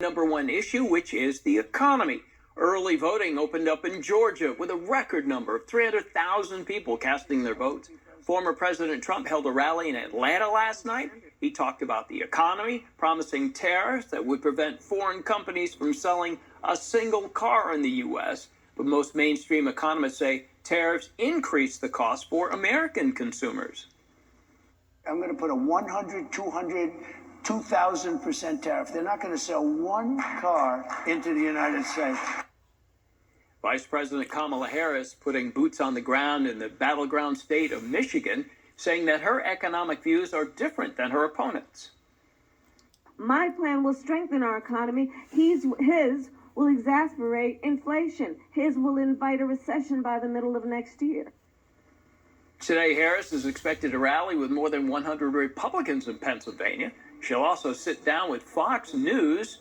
Number one issue, which is the economy. Early voting opened up in Georgia with a record number of 300,000 people casting their votes. Former President Trump held a rally in Atlanta last night. He talked about the economy, promising tariffs that would prevent foreign companies from selling a single car in the U.S. But most mainstream economists say tariffs increase the cost for American consumers. I'm going to put a 100, 200, 2,000% tariff. They're not going to sell one car into the United States. Vice President Kamala Harris putting boots on the ground in the battleground state of Michigan, saying that her economic views are different than her opponents. My plan will strengthen our economy. His will exacerbate inflation. His will invite a recession by the middle of next year. Today, Harris is expected to rally with more than 100 Republicans in Pennsylvania. She'll also sit down with Fox News.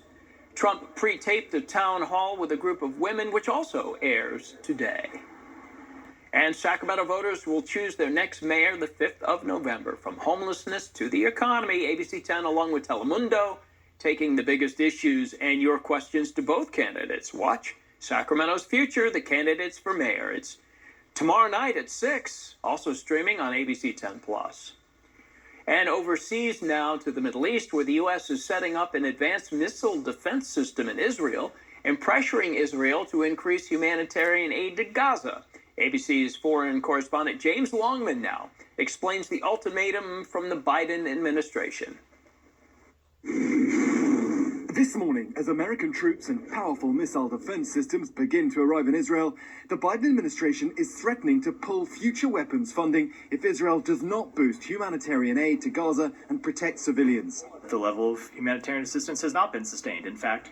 Trump pre-taped a town hall with a group of women, which also airs today. And Sacramento voters will choose their next mayor the 5th of November. From homelessness to the economy, ABC 10 along with Telemundo, taking the biggest issues and your questions to both candidates. Watch Sacramento's Future, the candidates for mayor. It's tomorrow night at 6, also streaming on ABC 10+. And overseas now to the Middle East, where the U.S. is setting up an advanced missile defense system in Israel and pressuring Israel to increase humanitarian aid to Gaza. ABC's foreign correspondent James Longman now explains the ultimatum from the Biden administration. This morning, as American troops and powerful missile defense systems begin to arrive in Israel, the Biden administration is threatening to pull future weapons funding if Israel does not boost humanitarian aid to Gaza and protect civilians. The level of humanitarian assistance has not been sustained. In fact,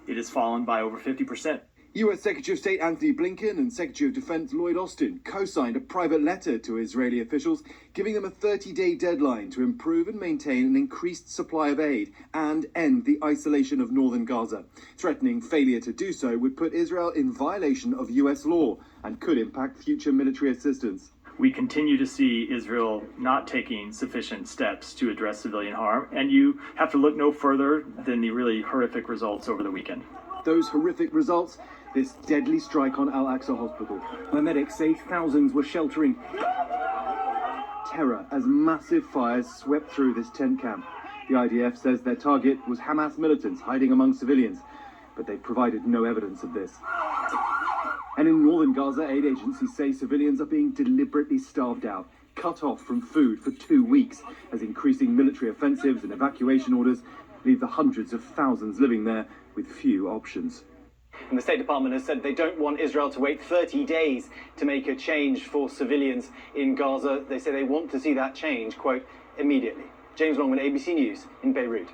it has fallen by over 50%. U.S. Secretary of State Anthony Blinken and Secretary of Defense Lloyd Austin co-signed a private letter to Israeli officials giving them a 30-day deadline to improve and maintain an increased supply of aid and end the isolation of northern Gaza. Threatening failure to do so would put Israel in violation of U.S. law and could impact future military assistance. We continue to see Israel not taking sufficient steps to address civilian harm, and you have to look no further than the really horrific results over the weekend. Those horrific results, this deadly strike on Al-Aqsa Hospital, where medics say thousands were sheltering. Terror as massive fires swept through this tent camp. The IDF says their target was Hamas militants hiding among civilians, but they provided no evidence of this. And in northern Gaza, aid agencies say civilians are being deliberately starved out, cut off from food for 2 weeks, as increasing military offensives and evacuation orders leave the hundreds of thousands living there with few options. And the State Department has said they don't want Israel to wait 30 days to make a change for civilians in Gaza. They say they want to see that change, quote, immediately. James Longman, ABC News in Beirut.